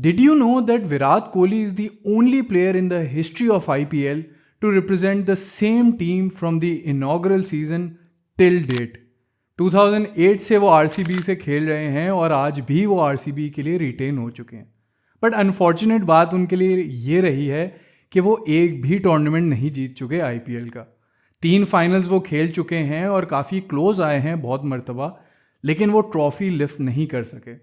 Did you know that Virat Kohli is the only player in the history of IPL to represent the same team from the inaugural season till date? 2008 से वो RCB से खेल रहे हैं और आज भी वो RCB के लिए रिटेन हो चुके हैं. बट अनफॉर्चुनेट बात उनके लिए ये रही है कि वो एक भी टूर्नामेंट नहीं जीत चुके IPL का. 3 फाइनल्स वो खेल चुके हैं और काफ़ी क्लोज आए हैं बहुत मर्तबा, लेकिन वो ट्रॉफी लिफ्ट नहीं कर सके.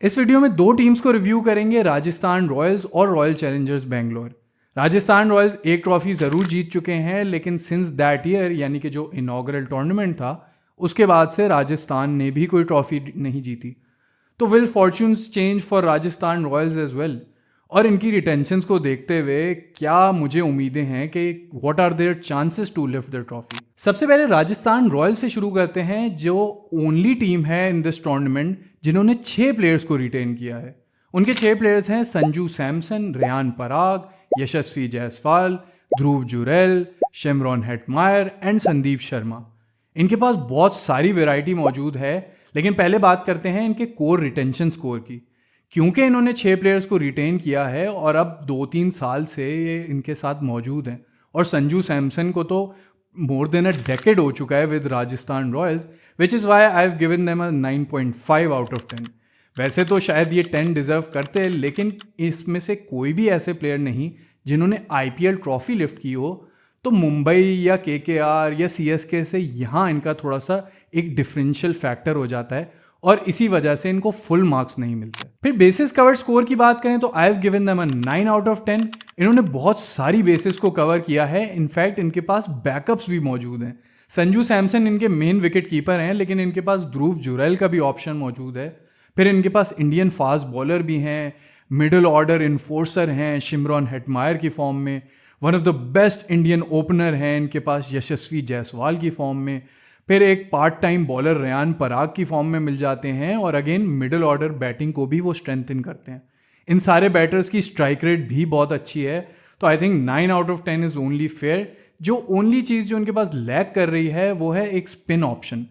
इस वीडियो में 2 टीम्स को रिव्यू करेंगे, राजस्थान रॉयल्स और royal Challengers Bangalore. Rajasthan Royals एक ट्रॉफी ज़रूर जीत चुके हैं, लेकिन सिंस दैट ईयर यानी कि जो इनॉग्रल टूर्नामेंट था उसके बाद से राजस्थान ने भी कोई ट्रॉफी नहीं जीती. तो will fortunes change for Rajasthan Royals as well? और इनकी रिटेंशंस को देखते हुए क्या मुझे उम्मीदें हैं कि what are their chances to lift the trophy? सबसे पहले राजस्थान रॉयल्स से शुरू करते हैं, जो ओनली टीम है इन दिस टूर्नामेंट जिन्होंने 6 प्लेयर्स को रिटेन किया है. उनके 6 प्लेयर्स हैं Sanju Samson, Riyan Parag, Yashasvi Jaiswal, Dhruv Jurel, Shimron Hetmyer and Sandeep Sharma. इनके पास बहुत सारी वैरायटी मौजूद है, लेकिन पहले बात करते हैं इनके कोर रिटेंशन स्कोर की. क्योंकि इन्होंने 6 प्लेयर्स को रिटेन किया है और अब 2-3 साल से ये इनके साथ मौजूद हैं, और संजू सैमसन को तो मोर देन अ डेकेड हो चुका है with Rajasthan Royals, which is why I have given them a 9.5 out of 10. वैसे तो शायद ये 10 डिजर्व करते, लेकिन इसमें से कोई भी ऐसे प्लेयर नहीं जिन्होंने IPL ट्रॉफी लिफ्ट की हो. तो मुंबई या KKR या CSK से यहाँ इनका थोड़ा सा एक डिफरेंशियल फैक्टर हो जाता है और इसी वजह से इनको फुल मार्क्स नहीं मिलते. फिर बेसिस कवर स्कोर की बात करें तो I have given them a 9 out of 10. इन्होंने बहुत सारी बेसिस को कवर किया है. इनफैक्ट इनके पास बैकअप्स भी मौजूद हैं. संजू सैमसन इनके मेन विकेट कीपर हैं, लेकिन इनके पास ध्रुव जुरैल का भी ऑप्शन मौजूद है. फिर इनके पास इंडियन फास्ट बॉलर भी हैं, मिडिल ऑर्डर इन्फोर्सर हैं शिमरॉन हेटमायर की फॉर्म में. One of the best Indian opener हैं इनके पास यशस्वी जायसवाल की फॉर्म में. फिर एक पार्ट टाइम बॉलर रेयान पराग की फॉर्म में मिल जाते हैं, और अगेन मिडिल ऑर्डर बैटिंग को भी वो स्ट्रेंथन करते हैं. इन सारे बैटर्स की स्ट्राइक रेट भी बहुत अच्छी है. तो I think 9 out of 10 is only fair. जो ओनली चीज़ जो उनके पास लैक कर रही है वो है एक स्पिन ऑप्शन.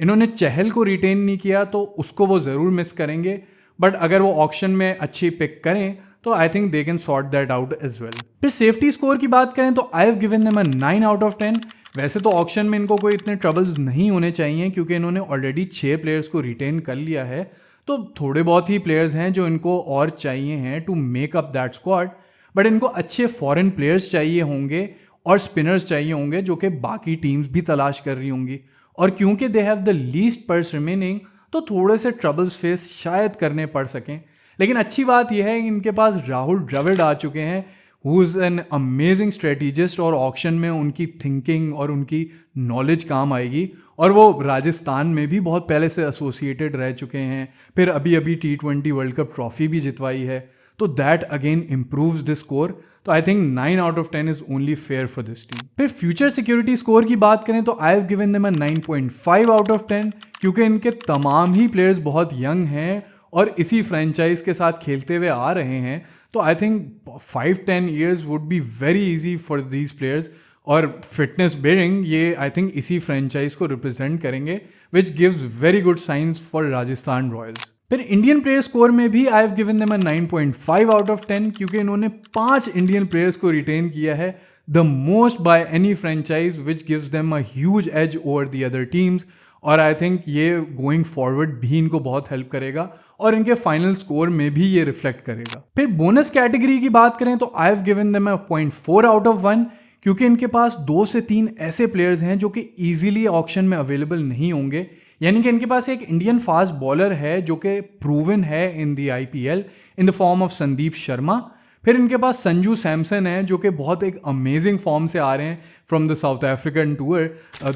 इन्होंने चहल को रिटेन नहीं किया तो उसको वो ज़रूर मिस करेंगे, बट अगर वो ऑक्शन में अच्छी पिक करें तो I think they can sort that out as well. फिर सेफ्टी स्कोर की बात करें तो I have given them a 9 out of 10. वैसे तो ऑक्शन में इनको कोई इतने ट्रबल्स नहीं होने चाहिए, क्योंकि इन्होंने ऑलरेडी 6 प्लेयर्स को रिटेन कर लिया है. तो थोड़े बहुत ही प्लेयर्स हैं जो इनको और चाहिए हैं to make up that squad, but इनको अच्छे फॉरेन प्लेयर्स चाहिए होंगे और स्पिनर्स चाहिए होंगे जो कि बाकी टीम्स भी तलाश कर रही होंगी. और क्योंकि they have the least purse remaining, तो थोड़े से ट्रबल्स फेस शायद करने पड़ सकें. लेकिन अच्छी बात यह है कि इनके पास राहुल द्रविड़ आ चुके हैं, हु इज़ एन अमेजिंग स्ट्रेटिजिस्ट, और ऑक्शन में उनकी थिंकिंग और उनकी नॉलेज काम आएगी. और वो राजस्थान में भी बहुत पहले से एसोसिएटेड रह चुके हैं. फिर अभी T20 वर्ल्ड कप ट्रॉफी भी जितवाई है, तो that again improves the score. तो I think 9 out of 10 is only fair for this team. फिर फ्यूचर सिक्योरिटी स्कोर की बात करें तो I have given them a 9.5 out of 10, क्योंकि इनके तमाम ही प्लेयर्स बहुत यंग हैं और इसी फ्रेंचाइज के साथ खेलते हुए आ रहे हैं. तो I think 5-10 years would be very easy for these players, और फिटनेस बेरिंग ये आई थिंक इसी फ्रेंचाइज को रिप्रेजेंट करेंगे, which gives very good signs for Rajasthan Royals. फिर इंडियन प्लेयर स्कोर में भी आई have given them a 9.5 out of 10, क्योंकि इन्होंने 5 इंडियन प्लेयर्स को रिटेन किया है, the most by any franchise, which gives them a huge edge over the other teams. और I think ये गोइंग फॉरवर्ड भी इनको बहुत हेल्प करेगा, और इनके फाइनल स्कोर में भी ये रिफ्लेक्ट करेगा. फिर बोनस कैटेगरी की बात करें तो I have given them a 0.4 out of 1, क्योंकि इनके पास 2 से 3 ऐसे प्लेयर्स हैं जो कि ईजिली ऑक्शन में अवेलेबल नहीं होंगे. यानी कि इनके पास एक इंडियन फास्ट बॉलर है जो कि प्रूवन है in the IPL in the form of Sandeep Sharma. फिर इनके पास संजू सैमसन है जो कि बहुत एक अमेजिंग फॉर्म से आ रहे हैं from the South African tour.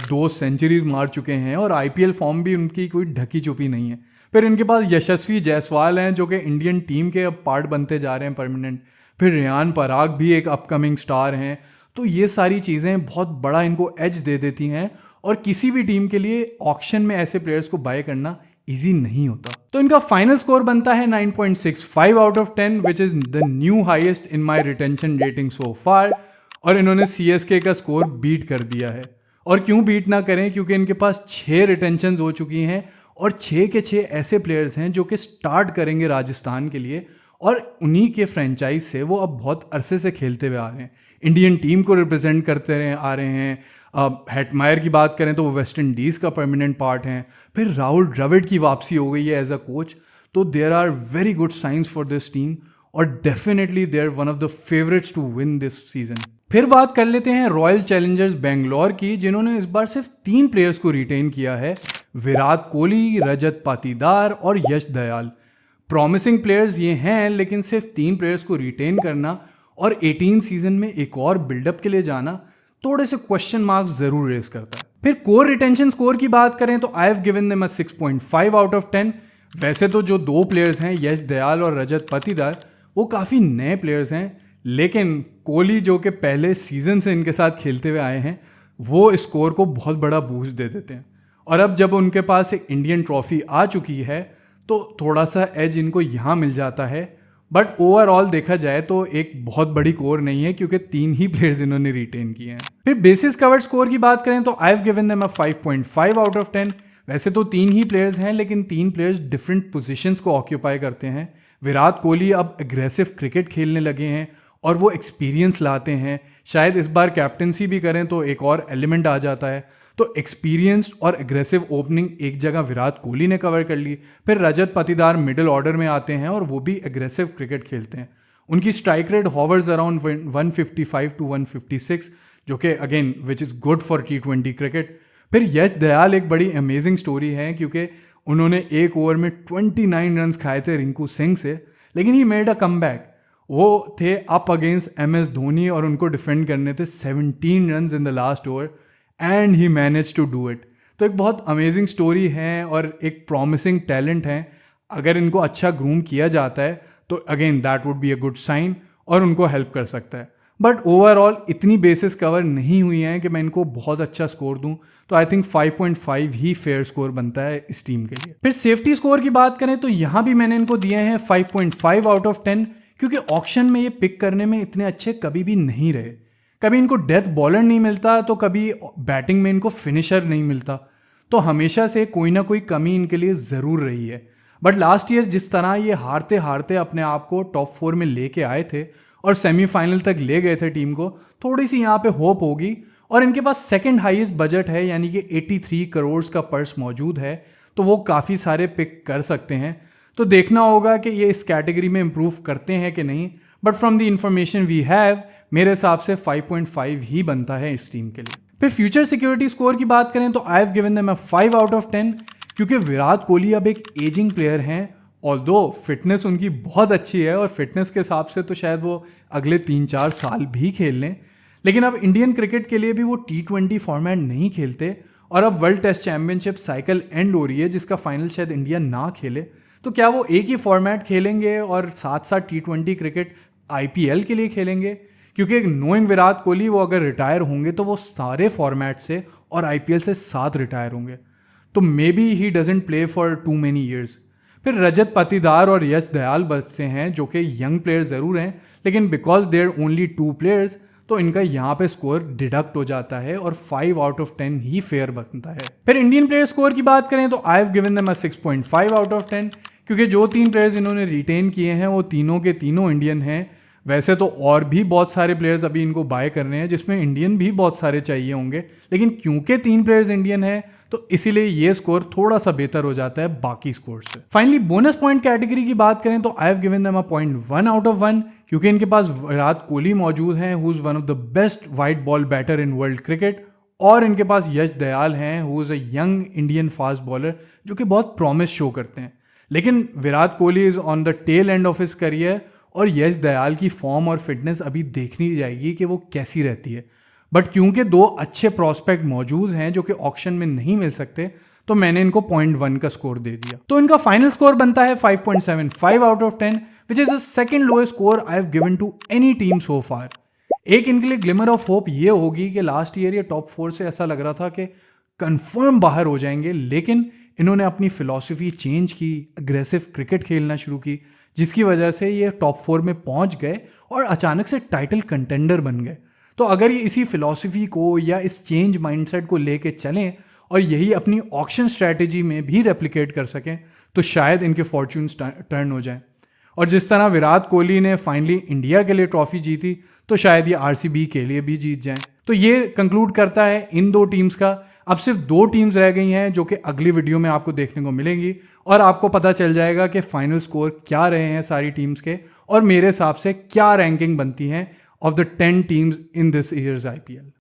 2 centuries मार चुके हैं और IPL फॉर्म भी उनकी कोई ढकी चुपी नहीं है. फिर इनके पास यशस्वी जायसवाल हैं जो कि इंडियन टीम के अब पार्ट बनते जा रहे हैं परमानेंट. फिर रेयान पराग भी एक अपकमिंग स्टार हैं. तो ये सारी चीज़ें बहुत बड़ा इनको एज दे देती हैं, और किसी भी टीम के लिए ऑक्शन में ऐसे प्लेयर्स को बाय करना इजी नहीं होता. तो इनका फाइनल स्कोर बनता है 9.65 out of 10, which is the new highest in my retention rating so far. और इन्होंने CSK का स्कोर बीट कर दिया है. और क्यों बीट ना करें, क्योंकि इनके पास 6 रिटेंशन हो चुकी हैं और 6 के 6 ऐसे प्लेयर्स हैं जो कि स्टार्ट करेंगे राजस्थान के लिए, और उन्हीं के फ्रेंचाइज से वो अब बहुत अरसे से खेलते हुए आ रहे हैं, इंडियन टीम को रिप्रेजेंट करते रहे आ रहे हैं। हेटमायर की बात करें तो वो वेस्ट इंडीज़ का परमानेंट पार्ट हैं। फिर राहुल द्रविड़ की वापसी हो गई है एज अ कोच, तो there are very good signs for this team और definitely they are one of the favourites to win this season. फिर बात कर लेते हैं रॉयल चैलेंजर्स बेंगलोर की, जिन्होंने इस बार सिर्फ 3 प्लेयर्स को रिटेन किया है, विराट कोहली, रजत पाटीदार और यश दयाल। प्रॉमिसिंग प्लेयर्स ये हैं, लेकिन सिर्फ 3 प्लेयर्स को रिटेन करना और 18 सीजन में एक और बिल्डअप के लिए जाना थोड़े से क्वेश्चन मार्क्स जरूर रेस करता है। फिर कोर रिटेंशन स्कोर की बात करें तो I have given them a 6.5 out of 10। वैसे तो जो 2 प्लेयर्स हैं, यश दयाल और रजत पाटीदार, वो काफ़ी नए प्लेयर्स हैं, लेकिन कोहली जो कि पहले सीजन से इनके साथ खेलते हुए आए हैं, वो स्कोर को बहुत बड़ा बूस्ट दे देते हैं। और अब जब उनके पास एक इंडियन ट्रॉफी आ चुकी है तो थोड़ा सा एज इनको यहाँ मिल जाता है। बट ओवरऑल देखा जाए तो एक बहुत बड़ी कोर नहीं है, क्योंकि 3 ही प्लेयर्स इन्होंने रिटेन किए हैं। फिर बेसिस कवर्ड स्कोर की बात करें तो I have given them a 5.5 out of 10। वैसे तो 3 ही प्लेयर्स हैं, लेकिन 3 प्लेयर्स डिफरेंट पोजीशंस को ऑक्यूपाई करते हैं। विराट कोहली अब एग्रेसिव क्रिकेट खेलने लगे हैं और वो एक्सपीरियंस लाते हैं। शायद इस बार कैप्टनसी भी करें तो एक और एलिमेंट आ जाता है। तो एक्सपीरियंस्ड और एग्रेसिव ओपनिंग एक जगह विराट कोहली ने कवर कर ली। फिर रजत पाटीदार मिडिल ऑर्डर में आते हैं और वो भी एग्रेसिव क्रिकेट खेलते हैं। उनकी स्ट्राइक रेट हॉवर्स अराउंड 155 टू 156, जो कि again which is good for T20 cricket. फिर यश दयाल एक बड़ी अमेजिंग स्टोरी है, क्योंकि उन्होंने एक ओवर में 29 रन खाए थे रिंकू सिंह से, लेकिन ही मेड अ कमबैक। वो थे अप अगेंस्ट MS धोनी और उनको डिफेंड करने थे 17 run in the last over and he manage to do it. तो एक बहुत अमेजिंग स्टोरी है और एक प्रॉमिसिंग टैलेंट है। अगर इनको अच्छा ग्रूम किया जाता है तो again that would be a good sign और उनको हेल्प कर सकता है। बट ओवरऑल इतनी बेसिस कवर नहीं हुई हैं कि मैं इनको बहुत अच्छा स्कोर दूं, तो I think 5.5 he fair score बनता है इस टीम के लिए। फिर सेफ्टी स्कोर की बात करें तो यहाँ भी मैंने इनको दिए हैं 5.5 आउट ऑफ 10, क्योंकि ऑक्शन में ये पिक करने में इतने अच्छे कभी भी नहीं रहे। कभी इनको डेथ बॉलर नहीं मिलता तो कभी बैटिंग में इनको फिनिशर नहीं मिलता, तो हमेशा से कोई ना कोई कमी इनके लिए ज़रूर रही है। बट लास्ट ईयर जिस तरह ये हारते हारते अपने आप को टॉप 4 में लेके आए थे और सेमीफाइनल तक ले गए थे टीम को, थोड़ी सी यहाँ पे होप होगी। और इनके पास सेकंड हाईएस्ट बजट है, यानी कि 83 करोड़ का पर्स मौजूद है, तो वो काफ़ी सारे पिक कर सकते हैं। तो देखना होगा कि ये इस कैटेगरी में इम्प्रूव करते हैं कि नहीं। But from the information we have, मेरे हिसाब से 5.5 ही बनता है इस टीम के लिए। फिर फ्यूचर सिक्योरिटी स्कोर की बात करें तो I have given them a 5 out of 10, क्योंकि विराट कोहली अब एक एजिंग प्लेयर हैं। ऑल्दो फिटनेस उनकी बहुत अच्छी है और फिटनेस के हिसाब से तो शायद वो अगले 3-4 साल भी खेल लें, लेकिन अब इंडियन क्रिकेट के लिए भी वो T20 फॉर्मेट नहीं खेलते और अब World Test Championship cycle end हो रही है, जिसका फाइनल शायद इंडिया ना खेले। तो क्या वो एक ही फॉर्मेट खेलेंगे और साथ साथ T20 क्रिकेट IPL के लिए खेलेंगे? क्योंकि नोइंग विराट कोहली, वो अगर रिटायर होंगे तो वो सारे फॉर्मेट से और IPL से साथ रिटायर होंगे, तो maybe he doesn't play for too many years. फिर रजत पाटीदार और यश दयाल बचते हैं, जो कि यंग प्लेयर ज़रूर हैं, लेकिन बिकॉज देयर ओनली 2 प्लेयर्स, तो इनका यहाँ पे स्कोर डिडक्ट हो जाता है और 5 आउट ऑफ 10 ही फेयर बनता है। फिर इंडियन प्लेयर स्कोर की बात करें तो I have given them a 6.5 out of 10, क्योंकि जो 3 प्लेयर्स इन्होंने रिटेन किए हैं वो तीनों के तीनों इंडियन हैं। वैसे तो और भी बहुत सारे प्लेयर्स अभी इनको बाय करने हैं, जिसमें इंडियन भी बहुत सारे चाहिए होंगे, लेकिन क्योंकि 3 प्लेयर्स इंडियन हैं तो इसीलिए ये स्कोर थोड़ा सा बेहतर हो जाता है बाकी स्कोर से। फाइनली बोनस पॉइंट कैटेगरी की बात करें तो I have given them a 0.1 out of 1, क्योंकि इनके पास विराट कोहली मौजूद हैं, who is one of the best white ball batter in world cricket, और इनके पास यश दयाल हैं, who is a young Indian fast bowler जो कि बहुत प्रॉमिस शो करते हैं। लेकिन Virat Kohli is on the tail end of his career और यश दयाल की फॉर्म और फिटनेस अभी देखनी जाएगी कि वो कैसी रहती है। बट क्योंकि 2 अच्छे प्रॉस्पेक्ट मौजूद हैं जो कि ऑक्शन में नहीं मिल सकते, तो मैंने इनको 0.1 का स्कोर दे दिया। तो इनका फाइनल स्कोर बनता है 5.75 out of 10, which is the second lowest score I have given to any team so far. एक इनके लिए ग्लिमर ऑफ होप ये होगी कि लास्ट ईयर ये टॉप 4 से ऐसा लग रहा था कि कंफर्म बाहर हो जाएंगे, लेकिन इन्होंने अपनी फिलॉसफी चेंज की, अग्रेसिव क्रिकेट खेलना शुरू की, जिसकी वजह से ये टॉप 4 में पहुंच गए और अचानक से टाइटल कंटेंडर बन गए। तो अगर ये इसी फिलॉसफी को या इस चेंज माइंडसेट को लेके चलें और यही अपनी ऑक्शन स्ट्रैटेजी में भी रेप्लिकेट कर सकें तो शायद इनके फॉर्च्यून्स टर्न हो जाएं। और जिस तरह विराट कोहली ने फाइनली इंडिया के लिए ट्रॉफी जीती तो शायद ये आरसीबी के लिए भी जीत जाएं। तो ये कंक्लूड करता है इन दो टीम्स का। अब सिर्फ दो टीम्स रह गई हैं जो कि अगली वीडियो में आपको देखने को मिलेंगी और आपको पता चल जाएगा कि फाइनल स्कोर क्या रहे हैं सारी टीम्स के और मेरे हिसाब से क्या रैंकिंग बनती है of the 10 teams in this years IPL.